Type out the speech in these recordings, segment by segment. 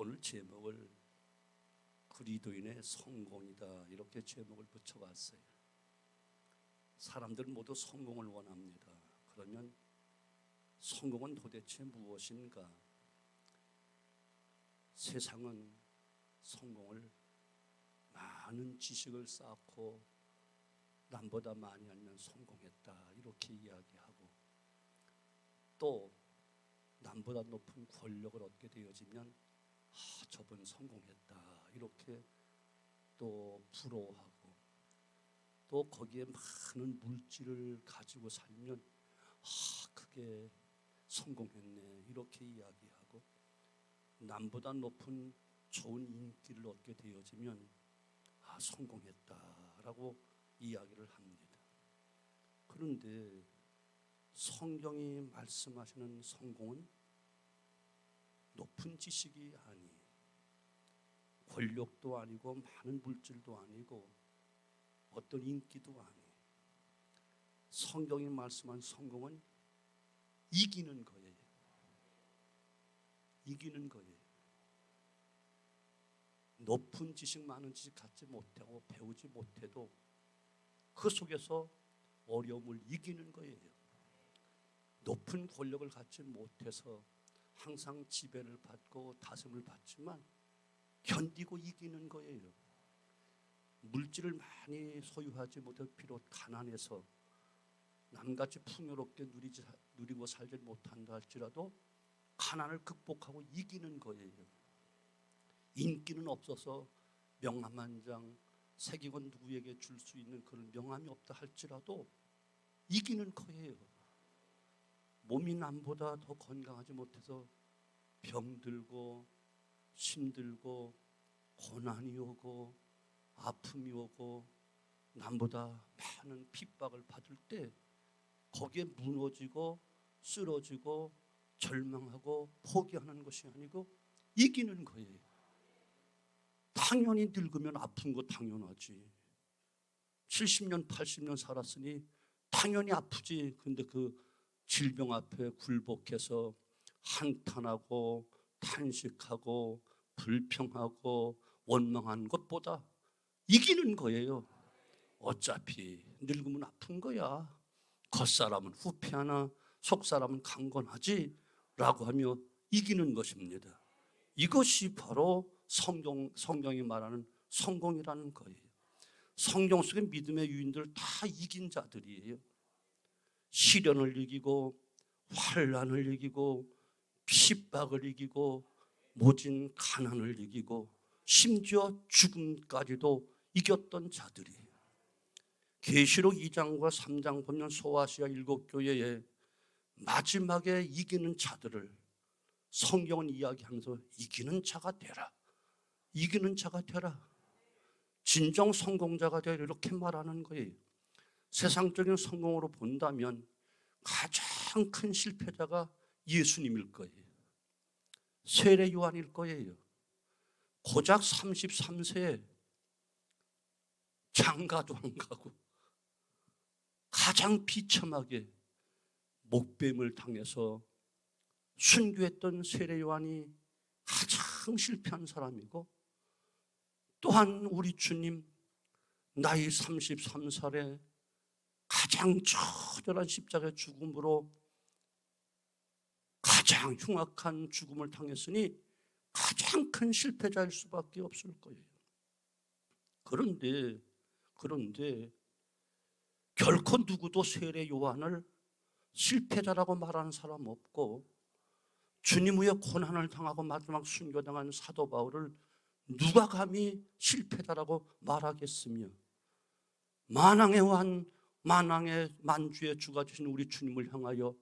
오늘 제목을 그리스도인의 성공이다 이렇게 제목을 붙여봤어요. 사람들은 모두 성공을 원합니다. 그러면 성공은 도대체 무엇인가? 세상은 성공을 많은 지식을 쌓고 남보다 많이 알면 성공했다 이렇게 이야기하고, 또 남보다 높은 권력을 얻게 되어지면 저분 성공했다 이렇게 또 부러워하고, 또 거기에 많은 물질을 가지고 살면 그게 성공했네 이렇게 이야기하고, 남보다 높은 좋은 인기를 얻게 되어지면 성공했다라고 이야기를 합니다. 그런데 성경이 말씀하시는 성공은 높은 지식이 아니, 권력도 아니고 많은 물질도 아니고 어떤 인기도 아니, 성경이 말씀한 성공은 이기는 거예요. 이기는 거예요. 높은 지식, 많은 지식 갖지 못하고 배우지 못해도 그 속에서 어려움을 이기는 거예요. 높은 권력을 갖지 못해서 항상 지배를 받고 다스림을 받지만 견디고 이기는 거예요. 물질을 많이 소유하지 못해 비록 가난해서 남같이 풍요롭게 누리고 살지 못한다 할지라도 가난을 극복하고 이기는 거예요. 인기는 없어서 명함 한 장, 세계관 누구에게 줄 수 있는 그런 명함이 없다 할지라도 이기는 거예요. 몸이 남보다 더 건강하지 못해서 병들고 힘들고 고난이 오고 아픔이 오고 남보다 많은 핍박을 받을 때 거기에 무너지고 쓰러지고 절망하고 포기하는 것이 아니고 이기는 거예요. 당연히 늙으면 아픈 거 당연하지. 70년 80년 살았으니 당연히 아프지. 근데 그 질병 앞에 굴복해서 한탄하고 탄식하고 불평하고 원망하는 것보다 이기는 거예요. 어차피 늙으면 아픈 거야. 겉사람은 후패하나 속사람은 강건하지 라고 하며 이기는 것입니다. 이것이 바로 성경이 말하는 성공이라는 거예요. 성경 속의 믿음의 유인들 다 이긴 자들이에요. 시련을 이기고 환난을 이기고 핍박을 이기고 모진 가난을 이기고 심지어 죽음까지도 이겼던 자들이에요. 계시록 2장과 3장 보면 소아시아 7교회에 마지막에 이기는 자들을 성경은 이야기하면서 이기는 자가 되라, 이기는 자가 되라, 진정 성공자가 되라 이렇게 말하는 거예요. 세상적인 성공으로 본다면 가장 큰 실패자가 예수님일 거예요. 세례 요한일 거예요. 고작 33세에 장가도 안 가고 가장 비참하게 목뱀을 당해서 순교했던 세례 요한이 가장 실패한 사람이고, 또한 우리 주님 나이 33살에 가장 처절한 십자가의 죽음으로 가장 흉악한 죽음을 당했으니 가장 큰 실패자일 수밖에 없을 거예요. 그런데 결코 누구도 세례 요한을 실패자라고 말하는 사람 없고, 주님 위에 고난을 당하고 마지막 순교당한 사도 바울을 누가 감히 실패자라고 말하겠으며, 만왕의 왕, 만왕의 만주의 주가 되신 우리 주님을 향하여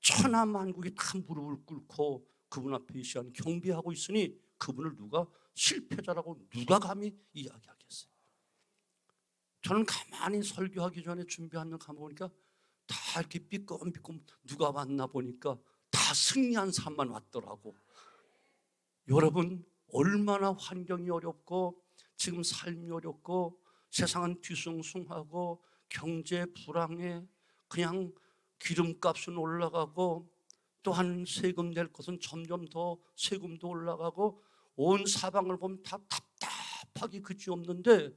천하 만국이 다 무릎을 꿇고 그분 앞에 이 시간 경배하고 있으니 그분을 누가 실패자라고 누가 감히 이야기하겠어요? 저는 가만히 설교하기 전에 준비하면 가보니까 다 이렇게 삐끔삐끔 누가 왔나 보니까 다 승리한 사람만 왔더라고. 여러분, 얼마나 환경이 어렵고 지금 삶이 어렵고 세상은 뒤숭숭하고 경제 불황에 그냥 기름값은 올라가고 또한 세금 낼 것은 점점 더 세금도 올라가고 온 사방을 보면 다 답답하기 그지없는데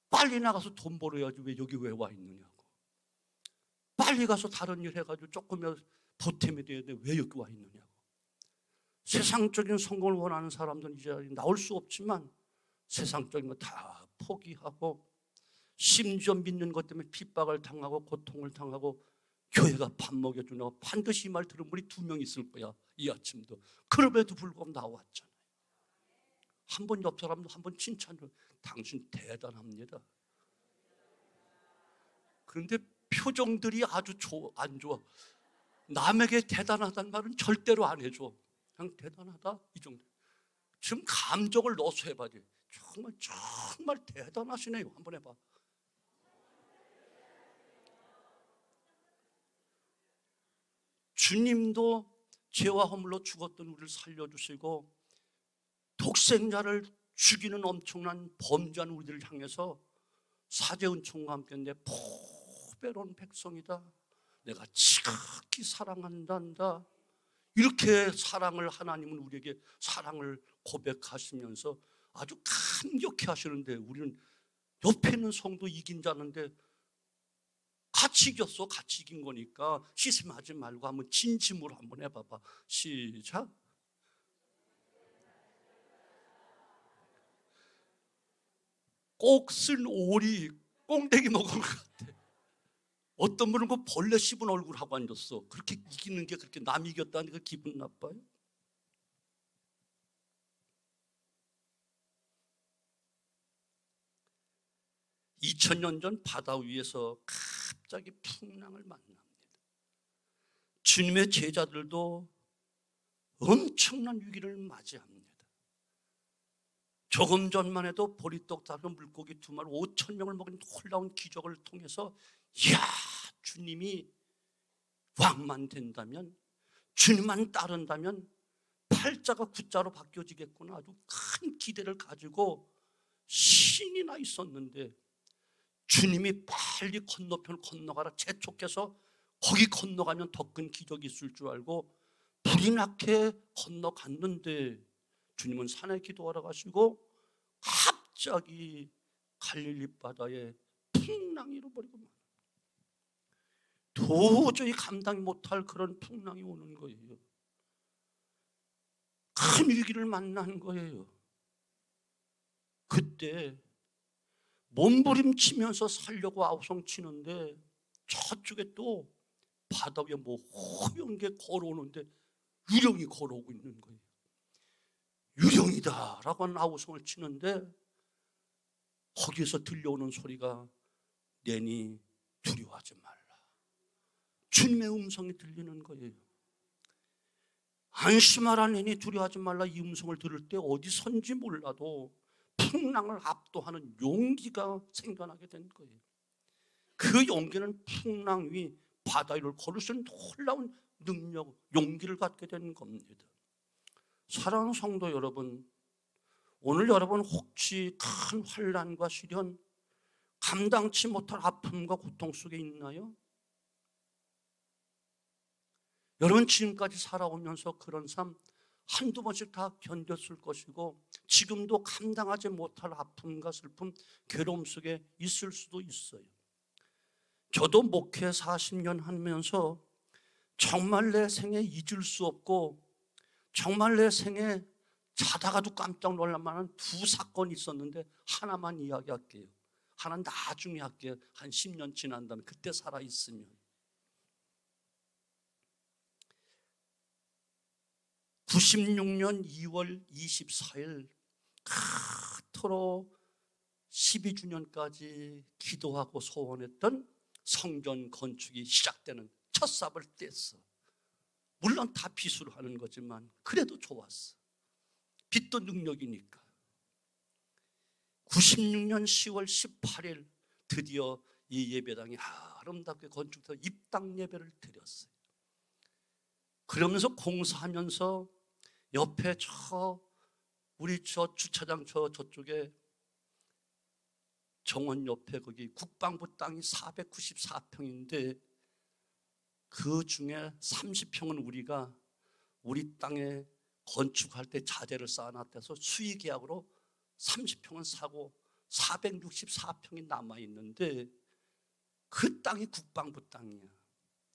빨리 나가서 돈 벌어야지 왜 여기 왜 와 있느냐고. 빨리 가서 다른 일 해가지고 조금이라도 보탬이 돼야 돼. 왜 여기 와 있느냐고. 세상적인 성공을 원하는 사람들은 이 자리에 나올 수 없지만 세상적인 거 다 포기하고 심지어 믿는 것 때문에 핍박을 당하고 고통을 당하고 교회가 밥 먹여주냐고 반드시 이 말 들은 분이 2명 있을 거야. 이 아침도. 그럼에도 불구하고 나왔잖아요. 한 번 옆 사람도 한 번 칭찬을, 당신 대단합니다. 그런데 표정들이 아주 안 좋아. 남에게 대단하다는 말은 절대로 안 해줘. 그냥 대단하다 이 정도. 지금 감정을 넣어서 해봐. 정말 대단하시네요. 한번 해봐. 주님도 죄와 허물로 죽었던 우리를 살려주시고 독생자를 죽이는 엄청난 범죄한 우리들을 향해서 사제은총과 함께 내 포배로운 백성이다, 내가 지극히 사랑한단다, 이렇게 사랑을, 하나님은 우리에게 사랑을 고백하시면서 아주 감격해 하시는데 우리는 옆에 있는 성도 이긴 자는데 같이 이겼어. 같이 이긴 거니까 시샘하지 말고 한번 진심으로 한번 해봐봐. 시작. 꼭 쓴 오리 꽁대기 먹은 것 같아. 어떤 분은 그 벌레 씹은 얼굴 하고 앉았어. 그렇게 이기는 게 그렇게 남 이겼다니까 기분 나빠요? 2000년 전 바다 위에서 갑자기 풍랑을 만납니다. 주님의 제자들도 엄청난 위기를 맞이합니다. 조금 전만 해도 보리떡 작은 물고기 2마리 5,000명을 먹인 놀라운 기적을 통해서, 이야, 주님이 왕만 된다면, 주님만 따른다면 팔자가 구자로 바뀌어지겠구나, 아주 큰 기대를 가지고 신이 나 있었는데 주님이 빨리 건너편을 건너가라 재촉해서 거기 건너가면 더 큰 기적이 있을 줄 알고 불이 나게 건너갔는데 주님은 산에 기도하러 가시고 갑자기 갈릴리 바다에 풍랑이 일어버리고 도저히 감당 못할 그런 풍랑이 오는 거예요. 큰 위기를 만난 거예요. 그때 몸부림치면서 살려고 아우성치는데 저쪽에 또 바다 위에 뭐 허연 게 걸어오는데 유령이 걸어오고 있는 거예요. 유령이다라고 하는 아우성을 치는데 거기에서 들려오는 소리가, 내니 두려워하지 말라. 주님의 음성이 들리는 거예요. 안심하라, 내니 두려워하지 말라. 이 음성을 들을 때 어디선지 몰라도 풍랑을 압도하는 용기가 생겨나게 된 거예요. 그 용기는 풍랑 위 바다 위를 걸을 수 있는 놀라운 능력, 용기를 갖게 된 겁니다. 사랑하는 성도 여러분, 오늘 여러분 혹시 큰 환난과 시련, 감당치 못할 아픔과 고통 속에 있나요? 여러분 지금까지 살아오면서 그런 삶 한두 번씩 다 견뎠을 것이고 지금도 감당하지 못할 아픔과 슬픔, 괴로움 속에 있을 수도 있어요. 저도 목회 40년 하면서 정말 내 생에 잊을 수 없고 정말 내 생에 자다가도 깜짝 놀랄 만한 2사건이 있었는데 하나만 이야기할게요. 하나는 나중에 할게요. 한 10년 지난 다음에, 그때 살아있으면. 96년 2월 24일 그토록 12주년까지 기도하고 소원했던 성전 건축이 시작되는 첫 삽을 뗐어. 물론 다 빚으로 하는 거지만 그래도 좋았어. 빚도 능력이니까. 96년 10월 18일 드디어 이 예배당이 아름답게 건축돼서 입당 예배를 드렸어요. 그러면서 공사하면서 옆에 우리 주차장 저쪽에 정원 옆에 거기 국방부 땅이 494평인데 그 중에 30평은 우리 땅에 건축할 때 자재를 쌓아놨대서 수의계약으로 30평은 사고 464평이 남아있는데 그 땅이 국방부 땅이야.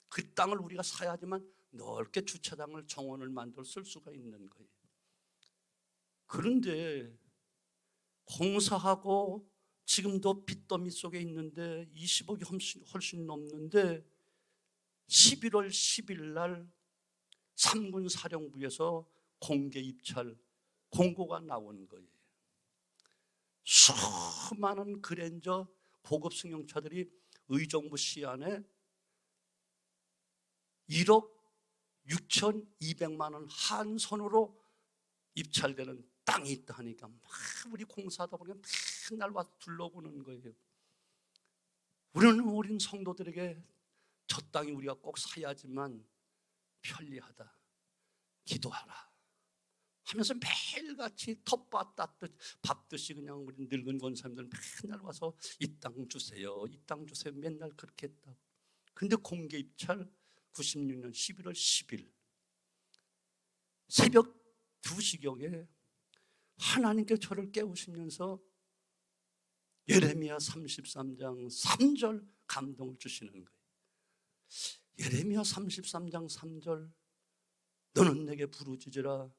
그 땅을 우리가 사야지만 넓게 주차장을 정원을 만들어 쓸 수가 있는 거예요. 그런데 공사하고 지금도 빚더미 속에 있는데 20억이 훨씬 넘는데 11월 10일 날 3군 사령부에서 공개 입찰 공고가 나온 거예요. 수많은 그랜저 고급 승용차들이 의정부 시안에 1억 6,200만 원 한선으로 입찰되는 땅이 있다 하니까 막 우리 공사하다 보니까 맨날 와서 둘러보는 거예요. 우리는 성도들에게 저 땅이 우리가 꼭 사야지만 편리하다, 기도하라 하면서 매일같이 텃밭 땄듯 밟듯이 그냥 우리 늙은 권사님들 맨날 와서 이 땅 주세요, 이 땅 주세요 맨날 그렇게 했다고. 근데 공개 입찰 96년 11월 10일 새벽 2시경에 하나님께 저를 깨우시면서 예레미야 33장 3절 감동을 주시는 거예요. 예레미야 33장 3절 너는 내게 부르짖으라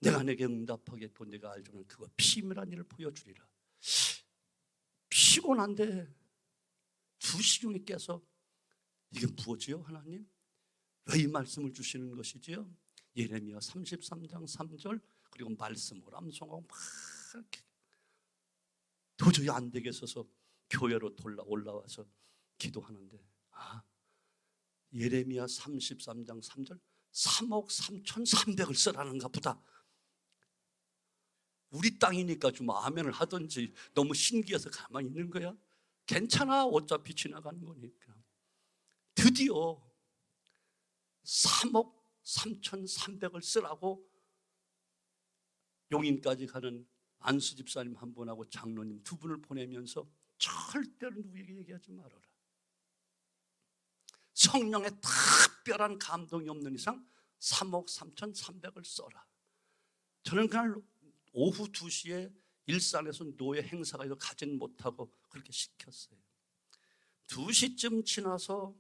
내가 내게 응답하겠고 내가 알지만 그거 비밀한 일을 보여주리라. 피곤한데 2시경에 깨서 이게 무엇이요 하나님? 왜 이 말씀을 주시는 것이지요? 예레미야 33장 3절 그리고 말씀을 암송하고 막 이렇게 도저히 안 되겠어서 교회로 올라와서 기도하는데 예레미야 33장 3절 3억 3,300을 쓰라는가 보다. 우리 땅이니까 좀 아멘을 하든지 너무 신기해서 가만히 있는 거야. 괜찮아 어차피 지나가는 거니까. 드디어 3억 3,300을 쓰라고 용인까지 가는 안수 집사님 한 분하고 장로님 2분을 보내면서 절대로 누구에게 얘기하지 말아라. 성령의 특별한 감동이 없는 이상 3억 3,300을 써라. 저는 그날 오후 2시에 일산에서 노예 행사가 있어서 가진 못하고 그렇게 시켰어요. 2시쯤 지나서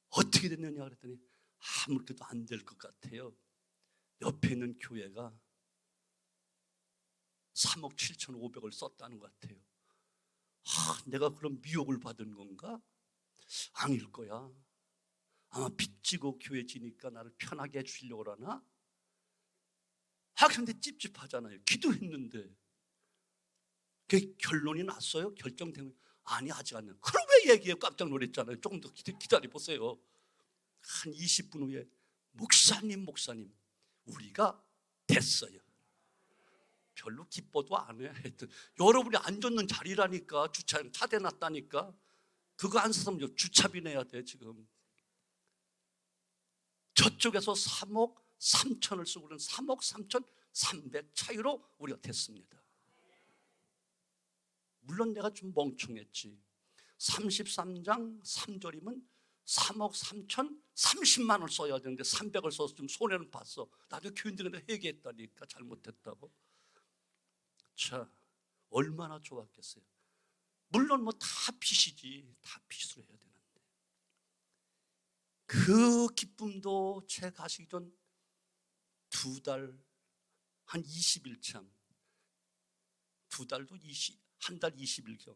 어떻게 됐느냐 그랬더니 아무렇게도 안 될 것 같아요. 옆에 있는 교회가 3억 7,500을 썼다는 것 같아요. 내가 그럼 미혹을 받은 건가? 아닐 거야. 아마 빚지고 교회 지니까 나를 편하게 해주려고 그러나? 그런데 찝찝하잖아요. 기도했는데 그 결론이 났어요? 결정된 거예요? 아니 아직 안 나요. 그럼 왜 얘기해요? 깜짝 놀랐잖아요. 조금 더 기다려보세요. 한 20분 후에 목사님 우리가 됐어요. 별로 기뻐도 안 해. 하여튼 여러분이 앉았는 자리라니까. 주차장 차 대놨다니까. 그거 안 썼으면 주차비 내야 돼 지금. 저쪽에서 3억 3천을 쓰고 그런 3억 3,300 차이로 우리가 됐습니다. 물론 내가 좀 멍청했지. 33장 3절이면 3억 3천 30만 원 써야 되는데 300을 써서 좀 손해는 봤어. 나도 교인들한테 회개했다니까 잘못했다고. 자, 얼마나 좋았겠어요. 물론 뭐 다 빚이지. 다 빚으로 해야 되는데 그 기쁨도 제 가시기 전 2달 한 20일 참 2달도 한 달 20일경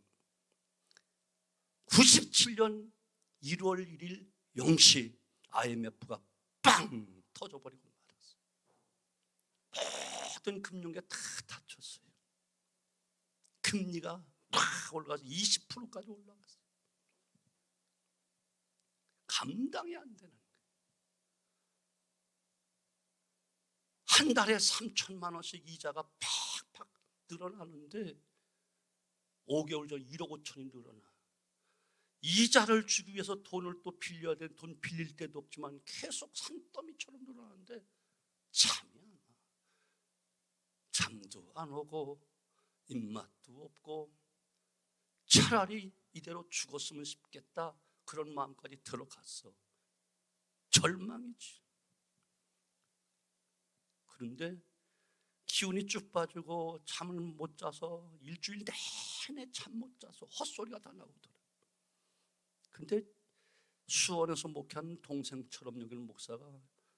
97년 1월 1일 0시 IMF가 빵 터져버리고 말았어요. 모든 금융계 다 다쳤어요. 금리가 팍 올라가서 20%까지 올라갔어요. 감당이 안 되는 거예요. 한 달에 3천만 원씩 이자가 팍팍 늘어나는데 5개월 전 1억 5천이 늘어나. 이자를 주기 위해서 돈을 또 빌려야 돼. 돈 빌릴 데도 없지만 계속 산더미처럼 늘어나는데 잠이 안 와. 잠도 안 오고 입맛도 없고 차라리 이대로 죽었으면 싶겠다 그런 마음까지 들어갔어. 절망이지. 그런데 기운이 쭉 빠지고 잠을 못 자서 일주일 내내 잠 못 자서 헛소리가 다 나오더라. 근데 수원에서 목회하는 동생처럼 여기는 목사가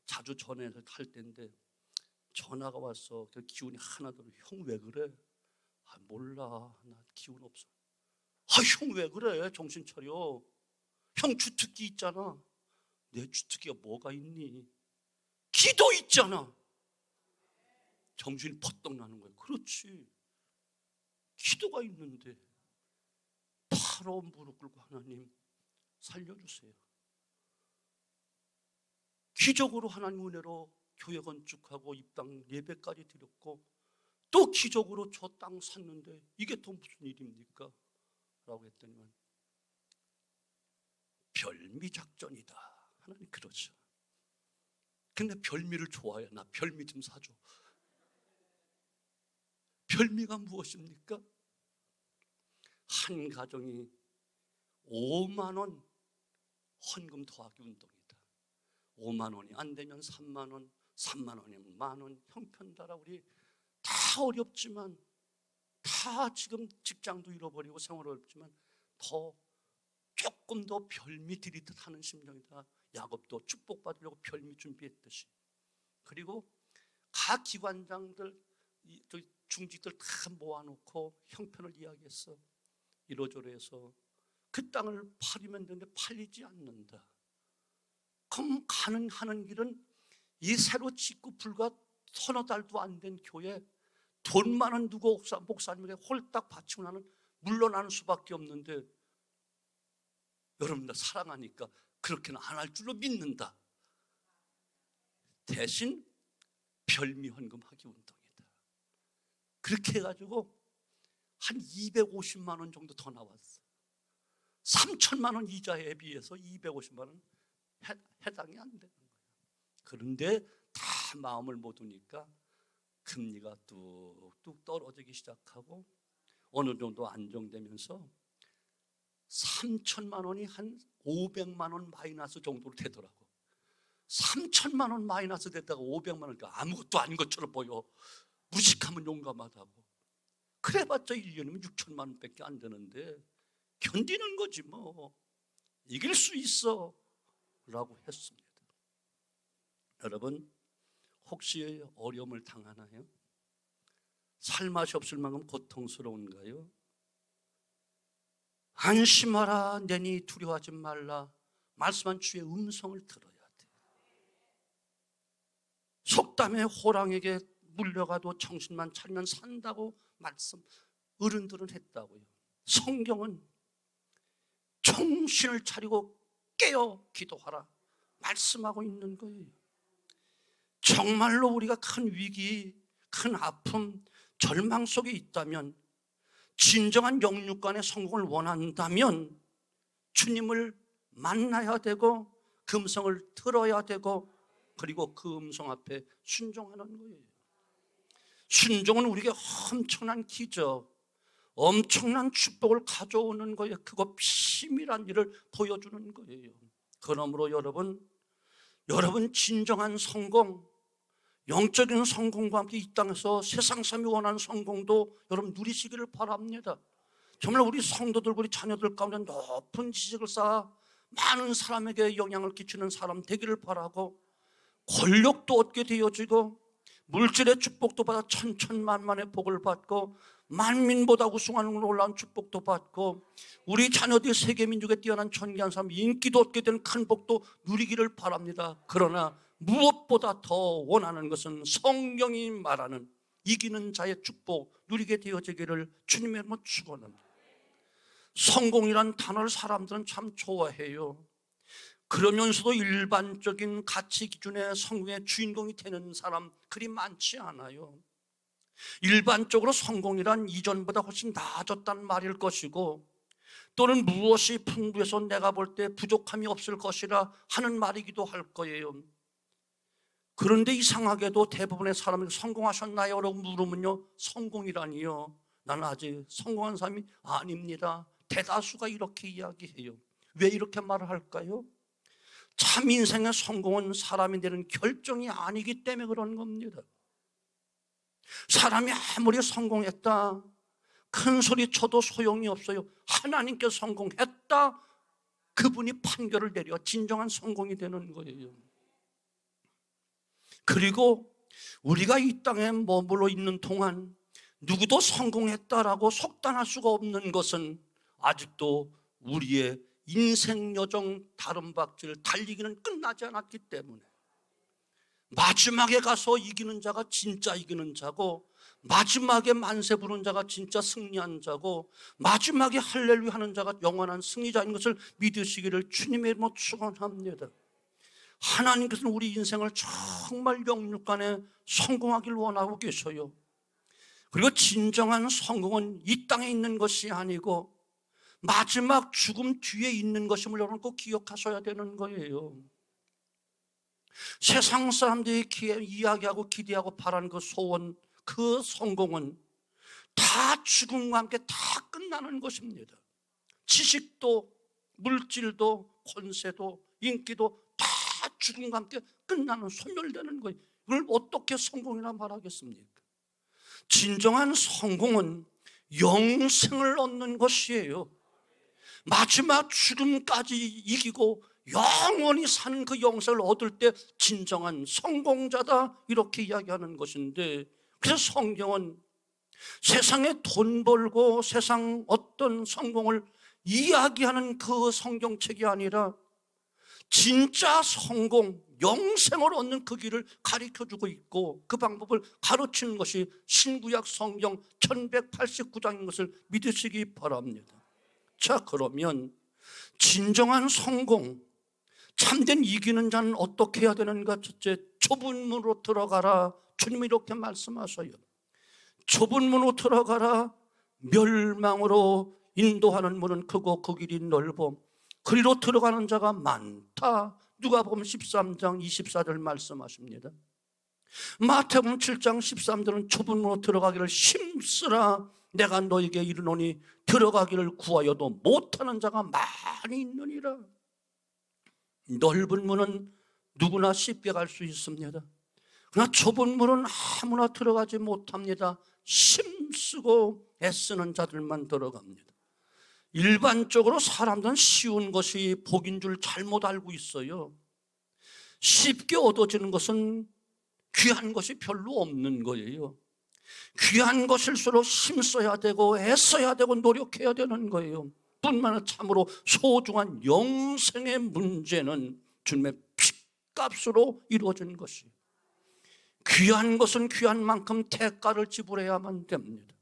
자주 전화해서 할 때인데 전화가 왔어. 그 기운이 하나도 형 왜 그래? 아 몰라 나 기운 없어. 아 형 왜 그래? 정신 차려. 형 주특기 있잖아. 내 주특기가 뭐가 있니? 기도 있잖아. 정신이 퍼뜩 나는 거예요. 그렇지. 기도가 있는데 바로 무릎 꿇고 하나님 살려주세요. 기적으로 하나님 은혜로 교회 건축하고 입당 예배까지 드렸고 또 기적으로 저 땅 샀는데 이게 또 무슨 일입니까? 라고 했더니만 별미작전이다. 하나님 그러죠. 근데 별미를 좋아해. 나 별미 좀 사줘. 별미가 무엇입니까? 한 가정이 5만 원 헌금 더하기 운동이다. 5만 원이 안 되면 3만 원, 3만 원이면 만 원, 형편 따라 우리 다 어렵지만 다 지금 직장도 잃어버리고 생활 어렵지만 더 조금 더 별미 드리듯 하는 심정이다. 야곱도 축복받으려고 별미 준비했듯이. 그리고 각 기관장들 중직들 다 모아놓고 형편을 이야기했어. 이러저러해서 그 땅을 팔리면 되는데 팔리지 않는다. 그럼 하는 길은 이 새로 짓고 불과 서너 달도 안 된 교회 돈만 원 두고 목사님에게 홀딱 바치고 나는 물러나는 수밖에 없는데 여러분들 사랑하니까 그렇게는 안 할 줄로 믿는다. 대신 별미 헌금하기 운동이다. 그렇게 해가지고 한 250만 원 정도 더 나왔어. 3천만 원 이자에 비해서 250만 원 해당이 안 되는 거예요. 그런데 다 마음을 못 두니까 금리가 뚝뚝 떨어지기 시작하고 어느 정도 안정되면서 3천만 원이 한 500만 원 마이너스 정도로 되더라고. 3천만 원 마이너스 됐다가 500만 원, 그러니까 아무것도 아닌 것처럼 보여. 무식하면 용감하다고. 그래봤자 1년이면 6천만 원밖에 안 되는데 견디는 거지 뭐. 이길 수 있어 라고 했습니다. 여러분 혹시 어려움을 당하나요? 살맛이 없을 만큼 고통스러운가요? 안심하라 내니 두려워하지 말라 말씀한 주의 음성을 들어야 돼. 속담에 호랑이에게 물려가도 정신만 차리면 산다고 말씀 어른들은 했다고요. 성경은 정신을 차리고 깨어 기도하라 말씀하고 있는 거예요. 정말로 우리가 큰 위기, 큰 아픔, 절망 속에 있다면 진정한 영육간의 성공을 원한다면 주님을 만나야 되고 그 음성을 들어야 되고 그리고 그 음성 앞에 순종하는 거예요. 순종은 우리에게 엄청난 기적, 엄청난 축복을 가져오는 거예요. 그거 비밀한 일을 보여주는 거예요. 그러므로 여러분 진정한 성공, 영적인 성공과 함께 이 땅에서 세상 사람이 원하는 성공도 여러분 누리시기를 바랍니다. 정말 우리 성도들, 우리 자녀들 가운데 높은 지식을 쌓아 많은 사람에게 영향을 끼치는 사람 되기를 바라고 권력도 얻게 되어지고 물질의 축복도 받아 천천만만의 복을 받고 만민보다 우승하는 걸로 올라온 축복도 받고 우리 자녀들이 세계민족에 뛰어난 존귀한 사람 인기도 얻게 되는 큰 복도 누리기를 바랍니다. 그러나 무엇보다 더 원하는 것은 성경이 말하는 이기는 자의 축복 누리게 되어지기를 주님의 이름으로 축원합니다. 성공이란 단어를 사람들은 참 좋아해요. 그러면서도 일반적인 가치 기준의 성공의 주인공이 되는 사람 그리 많지 않아요. 일반적으로 성공이란 이전보다 훨씬 나아졌다는 말일 것이고 또는 무엇이 풍부해서 내가 볼 때 부족함이 없을 것이라 하는 말이기도 할 거예요. 그런데 이상하게도 대부분의 사람들이 성공하셨나요? 라고 물으면요, 성공이라니요, 나는 아직 성공한 사람이 아닙니다. 대다수가 이렇게 이야기해요. 왜 이렇게 말을 할까요? 참 인생의 성공은 사람이 내는 결정이 아니기 때문에 그런 겁니다. 사람이 아무리 성공했다 큰 소리 쳐도 소용이 없어요. 하나님께 성공했다, 그분이 판결을 내려 진정한 성공이 되는 거예요. 그리고 우리가 이 땅에 머물러 있는 동안 누구도 성공했다라고 속단할 수가 없는 것은 아직도 우리의 인생 여정 다름박질 달리기는 끝나지 않았기 때문에, 마지막에 가서 이기는 자가 진짜 이기는 자고, 마지막에 만세 부른 자가 진짜 승리한 자고, 마지막에 할렐루야 하는 자가 영원한 승리자인 것을 믿으시기를 주님의 이름으로 축원합니다. 하나님께서는 우리 인생을 정말 영육간에 성공하길 원하고 계셔요. 그리고 진정한 성공은 이 땅에 있는 것이 아니고 마지막 죽음 뒤에 있는 것임을 여러분 꼭 기억하셔야 되는 거예요. 세상 사람들이 이야기하고 기대하고 바라는 그 소원, 그 성공은 다 죽음과 함께 다 끝나는 것입니다. 지식도 물질도 권세도 인기도 다 죽음과 함께 끝나는, 소멸되는 거예요. 이걸 어떻게 성공이라 말하겠습니까? 진정한 성공은 영생을 얻는 것이에요. 마지막 죽음까지 이기고 영원히 사는 그 영생을 얻을 때 진정한 성공자다, 이렇게 이야기하는 것인데, 그래서 성경은 세상에 돈 벌고 세상 어떤 성공을 이야기하는 그 성경책이 아니라 진짜 성공, 영생을 얻는 그 길을 가르쳐주고 있고, 그 방법을 가르치는 것이 신구약 성경 1189장인 것을 믿으시기 바랍니다. 자, 그러면 진정한 성공, 참된 이기는 자는 어떻게 해야 되는가? 첫째, 좁은 문으로 들어가라. 주님이 이렇게 말씀하셔요. 좁은 문으로 들어가라. 멸망으로 인도하는 문은 크고 그 길이 넓어 그리로 들어가는 자가 많다. 누가복음 13장 24절 말씀하십니다. 마태복음 7장 13절은 좁은 문으로 들어가기를 힘쓰라. 내가 너에게 이르노니 들어가기를 구하여도 못하는 자가 많이 있느니라. 넓은 문은 누구나 쉽게 갈 수 있습니다. 그러나 좁은 문은 아무나 들어가지 못합니다. 힘쓰고 애쓰는 자들만 들어갑니다. 일반적으로 사람들은 쉬운 것이 복인 줄 잘못 알고 있어요. 쉽게 얻어지는 것은 귀한 것이 별로 없는 거예요. 귀한 것일수록 힘써야 되고 애써야 되고 노력해야 되는 거예요. 뿐만 아니라 참으로 소중한 영생의 문제는 주님의 피값으로 이루어진 것이에요. 귀한 것은 귀한 만큼 대가를 지불해야만 됩니다.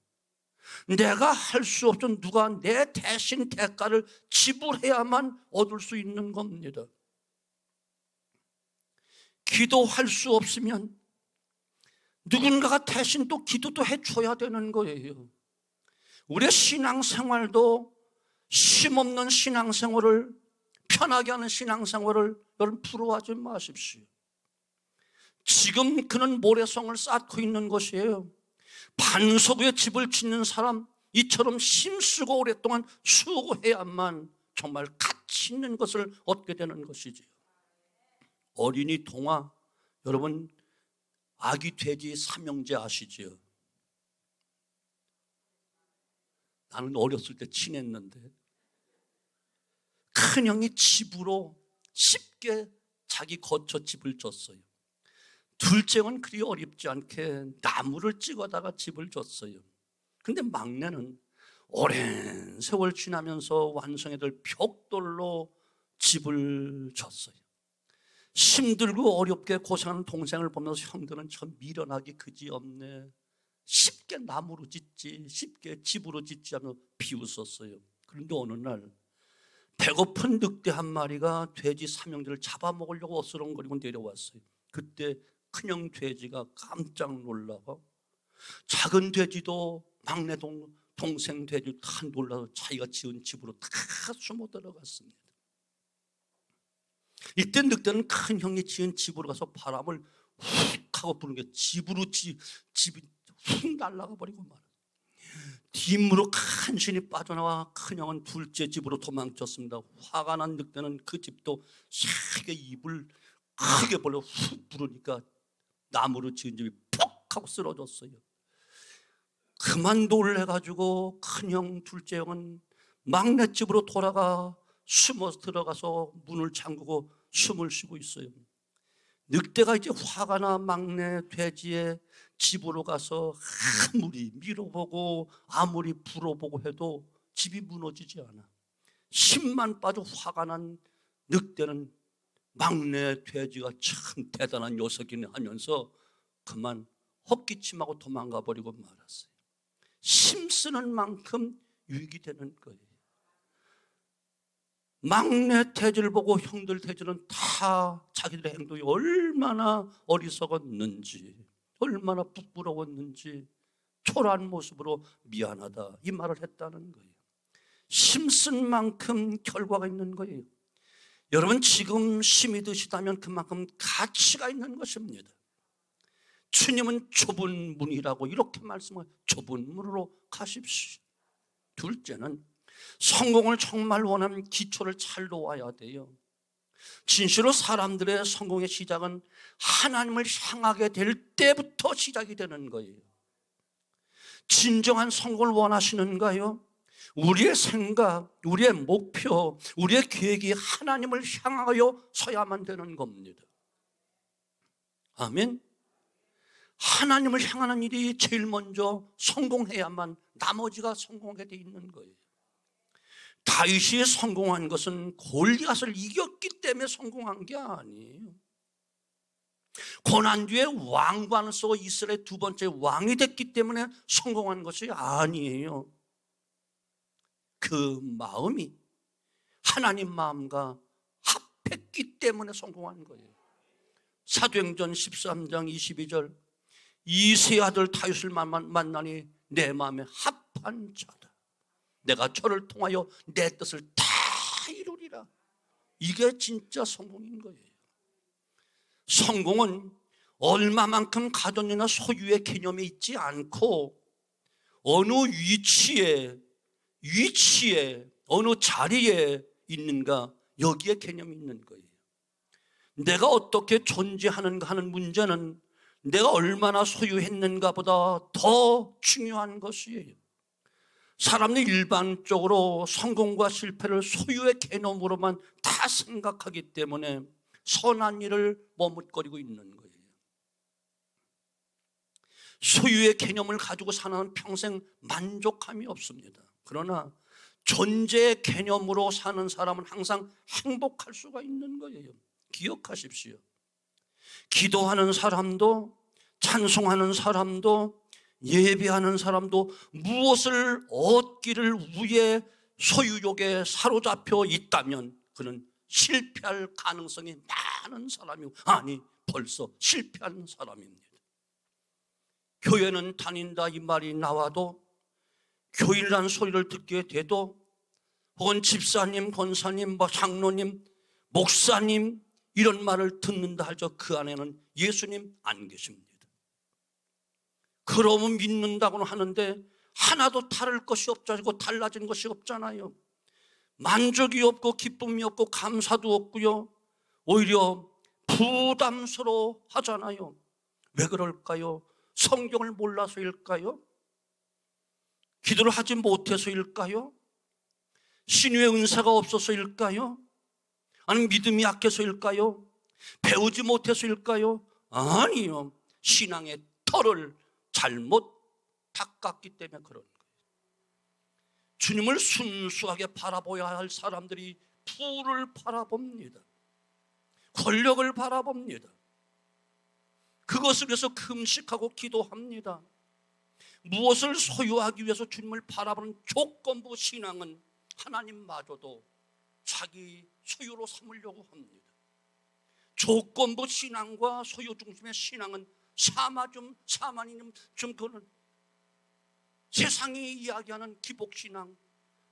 내가 할 수 없던 누가 내 대신 대가를 지불해야만 얻을 수 있는 겁니다. 기도할 수 없으면 누군가가 대신 또 기도도 해줘야 되는 거예요. 우리의 신앙생활도 쉼없는 신앙생활을, 편하게 하는 신앙생활을 여러분 부러워하지 마십시오. 지금 그는 모래성을 쌓고 있는 것이에요. 반석 위에 집을 짓는 사람, 이처럼 힘쓰고 오랫동안 수고해야만 정말 가치 있는 것을 얻게 되는 것이지요. 어린이 동화, 여러분 아기 돼지 삼형제 아시지요? 나는 어렸을 때 친했는데, 큰형이 집으로 쉽게 자기 거처 집을 줬어요. 둘째는 그리 어렵지 않게 나무를 찍어다가 집을 줬어요. 근데 막내는 오랜 세월 지나면서 완성이 될 벽돌로 집을 줬어요. 힘들고 어렵게 고생하는 동생을 보면서 형들은 참 미련하기 그지없네, 쉽게 나무로 짓지, 쉽게 집으로 짓지 하며 비웃었어요. 그런데 어느 날 배고픈 늑대 한 마리가 돼지 삼형제를 잡아먹으려고 어스렁거리고 내려왔어요. 그때 큰형 돼지가 깜짝 놀라고, 작은 돼지도 막내 동생 돼지 다 놀라서 자기가 지은 집으로 다 숨어 들어갔습니다. 이때 늑대는 큰 형이 지은 집으로 가서 바람을 훅 하고 부는 게 집이 훅 날아가 버리고 말아요. 뒷문으로 간신히 빠져나와 큰형은 둘째 집으로 도망쳤습니다. 화가 난 늑대는 그 집도 세게 입을 크게 벌려 훅 부르니까 나무로 지은 집이 퍽 하고 쓰러졌어요. 그만 놀래가지고 큰형 둘째 형은 막내 집으로 돌아가 숨어 들어가서 문을 잠그고 숨을 쉬고 있어요. 늑대가 이제 화가 나 막내 돼지의 집으로 가서 아무리 밀어보고 아무리 불어보고 해도 집이 무너지지 않아. 힘만 빠져 화가 난 늑대는 막내 돼지가 참 대단한 녀석이네 하면서 그만 헛기침하고 도망가 버리고 말았어요. 힘쓰는 만큼 유익이 되는 거예요. 막내 돼지를 보고 형들 돼지는 다 자기들의 행동이 얼마나 어리석었는지, 얼마나 부끄러웠는지 초라한 모습으로 미안하다 이 말을 했다는 거예요. 힘쓴 만큼 결과가 있는 거예요. 여러분 지금 힘이 드시다면 그만큼 가치가 있는 것입니다. 주님은 좁은 문이라고 이렇게 말씀을, 좁은 문으로 가십시오. 둘째는 성공을 정말 원하는 기초를 잘 놓아야 돼요. 진실로 사람들의 성공의 시작은 하나님을 향하게 될 때부터 시작이 되는 거예요. 진정한 성공을 원하시는가요? 우리의 생각, 우리의 목표, 우리의 계획이 하나님을 향하여 서야만 되는 겁니다. 아멘. 하나님을 향하는 일이 제일 먼저 성공해야만 나머지가 성공하게 돼 있는 거예요. 다윗이 성공한 것은 골리앗을 이겼기 때문에 성공한 게 아니에요. 고난 뒤에 왕관을 쓰고 이스라엘 두 번째 왕이 됐기 때문에 성공한 것이 아니에요. 그 마음이 하나님 마음과 합했기 때문에 성공한 거예요. 사도행전 13장 22절 이 세 아들 다윗을 만나니 내 마음에 합한 자다. 내가 저를 통하여 내 뜻을 다 이루리라. 이게 진짜 성공인 거예요. 성공은 얼마만큼 가졌느냐 소유의 개념이 있지 않고 어느 위치에 어느 자리에 있는가 여기에 개념이 있는 거예요. 내가 어떻게 존재하는가 하는 문제는 내가 얼마나 소유했는가 보다 더 중요한 것이에요. 사람들이 일반적으로 성공과 실패를 소유의 개념으로만 다 생각하기 때문에 선한 일을 머뭇거리고 있는 거예요. 소유의 개념을 가지고 사는 평생 만족함이 없습니다. 그러나 존재의 개념으로 사는 사람은 항상 행복할 수가 있는 거예요. 기억하십시오. 기도하는 사람도 찬송하는 사람도 예배하는 사람도 무엇을 얻기를 위해 소유욕에 사로잡혀 있다면 그는 실패할 가능성이 많은 사람이고, 아니 벌써 실패한 사람입니다. 교회는 다닌다 이 말이 나와도, 교인이라는 소리를 듣게 돼도, 혹은 집사님, 권사님, 장로님, 목사님 이런 말을 듣는다 할죠. 그 안에는 예수님 안 계십니다. 그러면 믿는다고는 하는데 하나도 다를 것이 없고 달라진 것이 없잖아요. 만족이 없고 기쁨이 없고 감사도 없고요. 오히려 부담스러워 하잖아요. 왜 그럴까요? 성경을 몰라서일까요? 기도를 하지 못해서일까요? 신유의 은사가 없어서일까요? 아니면 믿음이 약해서일까요? 배우지 못해서일까요? 아니요. 신앙의 털을 잘못 닦았기 때문에 그런 거예요. 주님을 순수하게 바라보아야 할 사람들이 부를 바라봅니다. 권력을 바라봅니다. 그것을 위해서 금식하고 기도합니다. 무엇을 소유하기 위해서 주님을 바라보는 조건부 신앙은 하나님마저도 자기 소유로 삼으려고 합니다. 조건부 신앙과 소유 중심의 신앙은 사마니즘 그거는 세상이 이야기하는 기복신앙,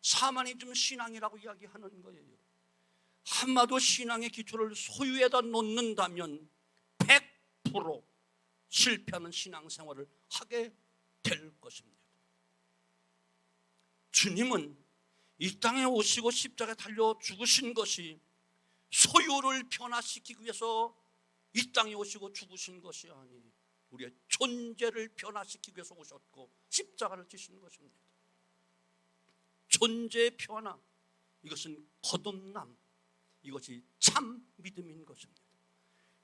사마니즘 신앙이라고 이야기하는 거예요. 한마디로 신앙의 기초를 소유에다 놓는다면 100% 실패하는 신앙생활을 하게 될 것입니다. 주님은 이 땅에 오시고 십자가에 달려 죽으신 것이 소유를 변화시키기 위해서 이 땅에 오시고 죽으신 것이 아니에요. 우리의 존재를 변화시키기 위해서 오셨고 십자가를 지시는 것입니다. 존재의 변화, 이것은 거듭남, 이것이 참 믿음인 것입니다.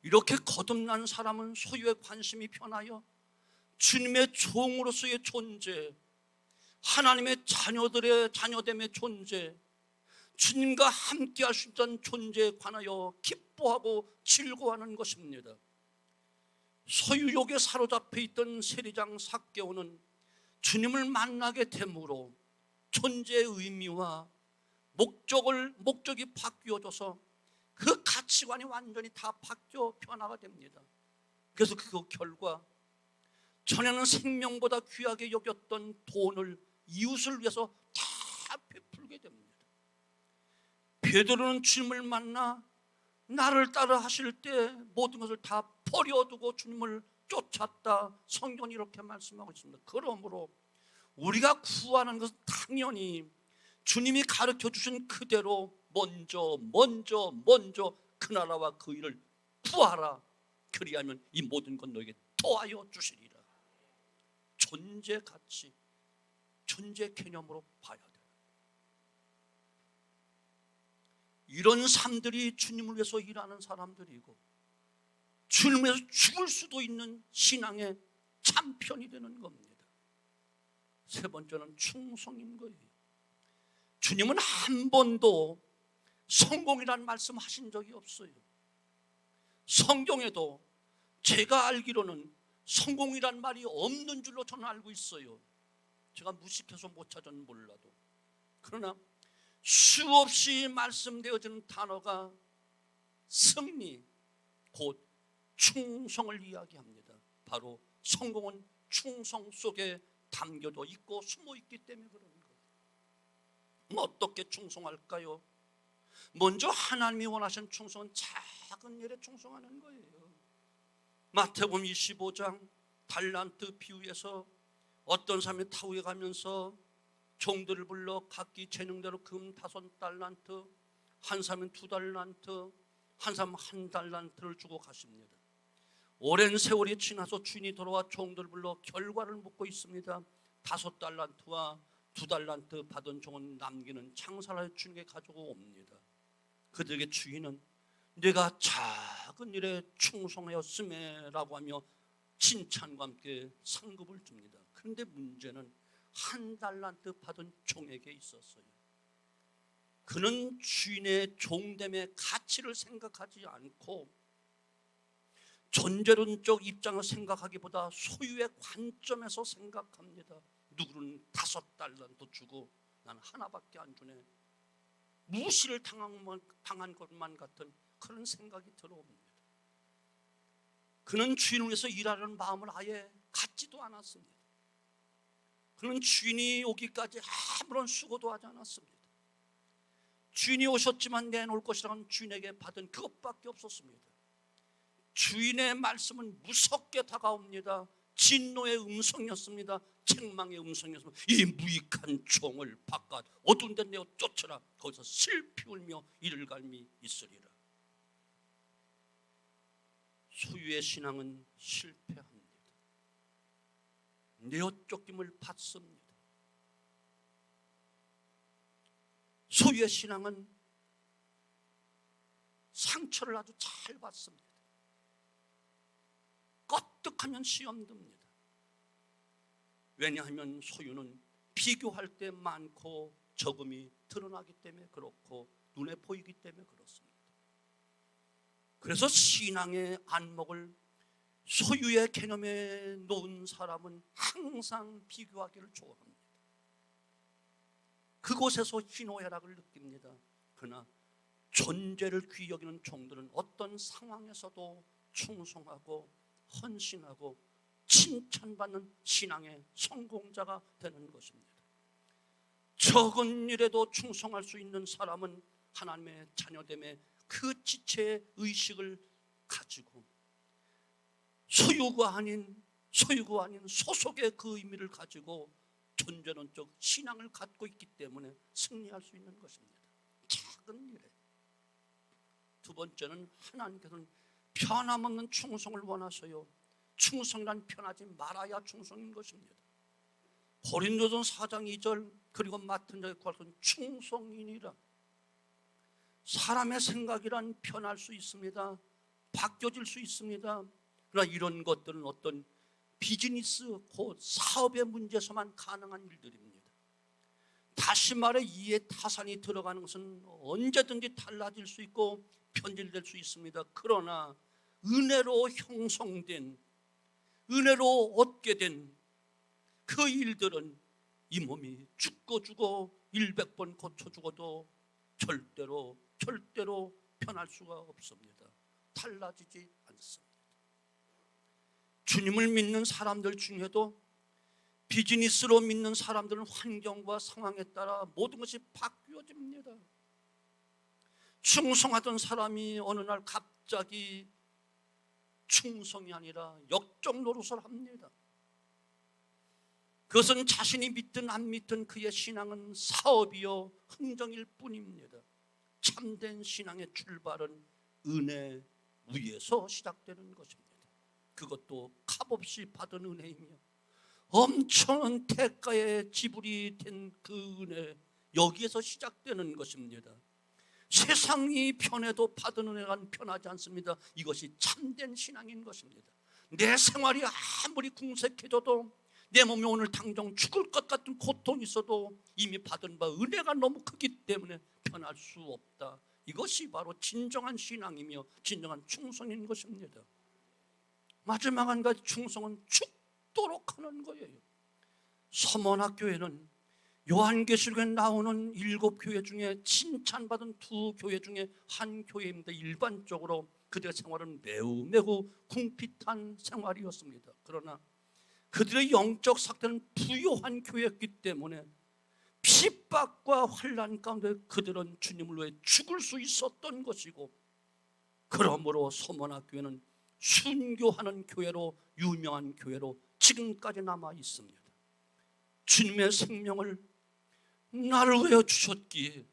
이렇게 거듭난 사람은 소유의 관심이 변하여 주님의 종으로서의 존재, 하나님의 자녀됨의 존재, 주님과 함께할 수 있다는 존재에 관하여 기뻐하고 즐거워하는 것입니다. 소유욕에 사로잡혀 있던 세리장 삭개오는 주님을 만나게 됨으로 존재의 의미와 목적이 바뀌어져서 그 가치관이 완전히 다 바뀌어 변화가 됩니다. 그래서 그 결과 전에는 생명보다 귀하게 여겼던 돈을 이웃을 위해서 다 베풀게 됩니다. 베드로는 주님을 만나 나를 따라 하실 때 모든 것을 다 버려두고 주님을 쫓았다. 성경이 이렇게 말씀하고 있습니다. 그러므로 우리가 구하는 것은 당연히 주님이 가르쳐 주신 그대로 먼저 그 나라와 그 일을 구하라. 그리하면 이 모든 것 너에게 더하여 주시리라. 존재 가치, 존재 개념으로 봐야 돼. 이런 삶들이 주님을 위해서 일하는 사람들이고 주님을 위해서 죽을 수도 있는 신앙의 참편이 되는 겁니다. 세 번째는 충성인 거예요. 주님은 한 번도 성공이라는 말씀 하신 적이 없어요. 성경에도 제가 알기로는 성공이란 말이 없는 줄로 저는 알고 있어요. 제가 무식해서 못 찾았는 몰라도. 그러나 수없이 말씀되어지는 단어가 승리, 곧 충성을 이야기합니다. 바로 성공은 충성 속에 담겨져 있고 숨어 있기 때문에 그런 거예요. 어떻게 충성할까요? 먼저 하나님이 원하시는 충성은 작은 일에 충성하는 거예요. 마태복음 25장 달란트 비유에서 어떤 사람이 타국에 가면서 종들을 불러 각기 재능대로 금 5달란트, 한 사람은 2달란트, 한 사람은 1달란트를 주고 가십니다. 오랜 세월이 지나서 주인이 돌아와 종들을 불러 결과를 묻고 있습니다. 5달란트와 2달란트 받은 종은 남기는 창살하여 주님께 가지고 옵니다. 그들에게 주인은 내가 작은 일에 충성하였음에 라고 하며 칭찬과 함께 상급을 줍니다. 그런데 문제는 1달란트 받은 종에게 있었어요. 그는 주인의 종됨의 가치를 생각하지 않고 존재론적 입장을 생각하기보다 소유의 관점에서 생각합니다. 누구는 5달란트 주고 나는 하나밖에 안 주네. 무시를 당한 것만 같은 그런 생각이 들어옵니다. 그는 주인을 위해서 일하려는 마음을 아예 갖지도 않았습니다. 그는 주인이 오기까지 아무런 수고도 하지 않았습니다. 주인이 오셨지만 내놓을 것이라는 주인에게 받은 그것밖에 없었습니다. 주인의 말씀은 무섭게 다가옵니다. 진노의 음성이었습니다. 책망의 음성이었습니다. 이 무익한 종을 바깥 어두운 데 내어 쫓아라. 거기서 슬피 울며 이를 갈미 있으리라. 소유의 신앙은 실패합니다. 내어 쫓김을 받습니다. 소유의 신앙은 상처를 아주 잘 받습니다. 껐득하면 시험 듭니다. 왜냐하면 소유는 비교할 때 많고 적음이 드러나기 때문에 그렇고 눈에 보이기 때문에 그렇습니다. 그래서 신앙의 안목을 소유의 개념에 놓은 사람은 항상 비교하기를 좋아합니다. 그곳에서 희노애락을 느낍니다. 그러나 존재를 귀히 여기는 종들은 어떤 상황에서도 충성하고 헌신하고 칭찬받는 신앙의 성공자가 되는 것입니다. 적은 일에도 충성할 수 있는 사람은 하나님의 자녀됨의 그 지체의 의식을 가지고 소유가 아닌 소속의 그 의미를 가지고 존재론적 신앙을 갖고 있기 때문에 승리할 수 있는 것입니다. 작은 일에. 두 번째는 하나님께서는 변함없는 충성을 원하셔요. 충성이란 편하지 말아야 충성인 것입니다. 고린도전 4장 2절 그리고 맡은 자의 구할은 충성이니라. 사람의 생각이란 변할 수 있습니다. 바뀌어질 수 있습니다. 그러나 이런 것들은 어떤 비즈니스, 곧 사업의 문제에서만 가능한 일들입니다. 다시 말해 이에 타산이 들어가는 것은 언제든지 달라질 수 있고 변질될 수 있습니다. 그러나 은혜로 형성된, 은혜로 얻게 된 그 일들은 이 몸이 죽고 100번 고쳐 죽어도 절대로 변할 수가 없습니다. 달라지지 않습니다. 주님을 믿는 사람들 중에도 비즈니스로 믿는 사람들은 환경과 상황에 따라 모든 것이 바뀌어집니다. 충성하던 사람이 어느 날 갑자기 충성이 아니라 역적 노릇을 합니다. 그것은 자신이 믿든 안 믿든 그의 신앙은 사업이요 흥정일 뿐입니다. 참된 신앙의 출발은 은혜 위에서 시작되는 것입니다. 그것도 값없이 받은 은혜이며 엄청난 대가의 지불이 된 그 은혜, 여기에서 시작되는 것입니다. 세상이 편해도 받은 은혜가 편하지 않습니다. 이것이 참된 신앙인 것입니다. 내 생활이 아무리 궁색해져도 내 몸이 오늘 당장 죽을 것 같은 고통이 있어도 이미 받은 바 은혜가 너무 크기 때문에 변할 수 없다. 이것이 바로 진정한 신앙이며 진정한 충성인 것입니다. 마지막 한 가지, 충성은 죽도록 하는 거예요. 서문학교회는 요한계시록에 나오는 7교회 중에 칭찬받은 2교회 중에 한 교회입니다. 일반적으로 그들의 생활은 매우 궁핍한 생활이었습니다. 그러나 그들의 영적 상태는 부요한 교회였기 때문에 핍박과 환난 가운데 그들은 주님을 위해 죽을 수 있었던 것이고, 그러므로 서문학교회는 순교하는 교회로 유명한 교회로 지금까지 남아 있습니다. 주님의 생명을 나를 위해 주셨기에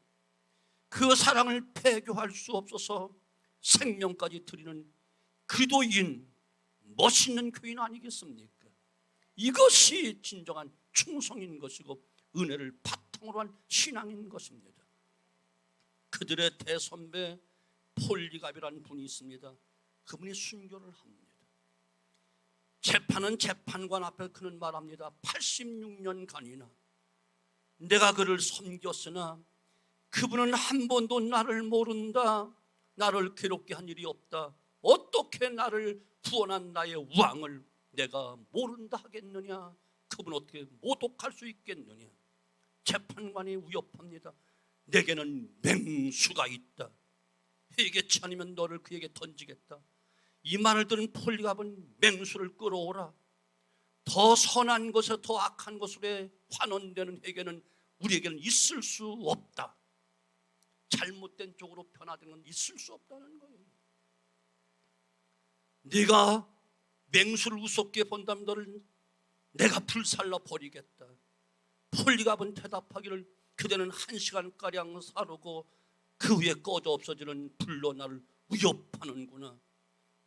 그 사랑을 배교할 수 없어서 생명까지 드리는 기도인, 멋있는 교인 아니겠습니까? 이것이 진정한 충성인 것이고 은혜를 바탕으로 한 신앙인 것입니다. 그들의 대선배 폴리갑이라는 분이 있습니다. 그분이 순교를 합니다. 재판은 재판관 앞에 그는 말합니다. 86년간이나 내가 그를 섬겼으나 그분은 한 번도 나를 모른다. 나를 괴롭게 한 일이 없다. 어떻게 나를 구원한 나의 왕을 내가 모른다 하겠느냐? 그분 어떻게 모독할 수 있겠느냐? 재판관이 위협합니다. 내게는 맹수가 있다. 회개치 않으면 너를 그에게 던지겠다. 이 말을 들은 폴리갑은 맹수를 끌어오라. 더 선한 것에 더 악한 것으로 환원되는 회개는 우리에게는 있을 수 없다. 잘못된 쪽으로 변화되는 건 있을 수 없다는 거예요. 네가 맹수를 우습게 본다면 너를 내가 불살라 버리겠다. 폴리갑은 대답하기를 그대는 1시간가량 사르고 그 위에 꺼져 없어지는 불로 나를 위협하는구나.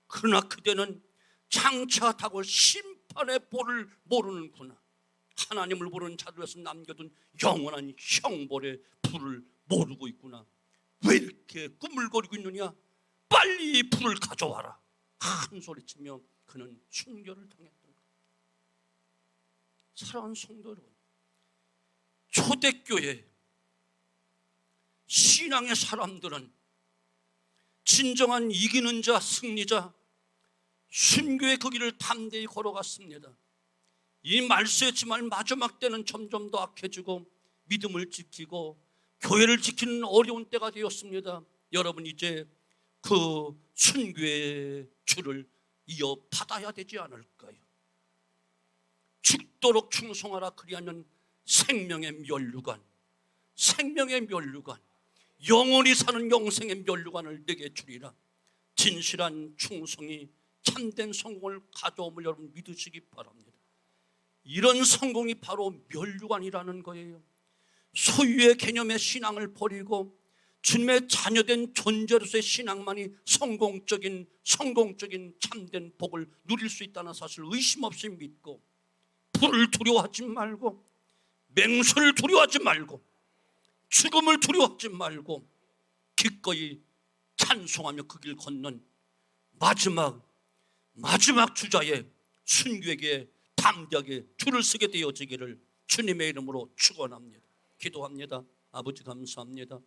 그러나 그대는 장차 다가올 심판의 보를 모르는구나. 하나님을 모르는 자들에서 남겨둔 영원한 형벌의 불을 모르고 있구나. 왜 이렇게 꾸물거리고 있느냐? 빨리 불을 가져와라. 큰 소리치며 그는 순교를 당했던 거예요. 사랑하는 성도 여러분, 초대교회 신앙의 사람들은 진정한 이기는 자, 승리자, 순교의 그 길을 담대히 걸어갔습니다. 이 말세지만 마지막 때는 점점 더 악해지고 믿음을 지키고 교회를 지키는 어려운 때가 되었습니다. 여러분, 이제 그 순교의 줄을 이어받아야 되지 않을까요? 죽도록 충성하라. 그리하면 생명의 면류관, 영원히 사는 영생의 면류관을 내게 주리라. 진실한 충성이 참된 성공을 가져옴을 여러분 믿으시기 바랍니다. 이런 성공이 바로 면류관이라는 거예요. 소유의 개념의 신앙을 버리고 주님의 자녀된 존재로서의 신앙만이 성공적인 참된 복을 누릴 수 있다는 사실을 의심 없이 믿고, 불을 두려워하지 말고, 맹수를 두려워하지 말고, 죽음을 두려워하지 말고 기꺼이 찬송하며 그 길 걷는 마지막 주자의 순교에게 담대하게 줄을 서게 되어지기를 주님의 이름으로 축원합니다. 기도합니다. 아버지 감사합니다.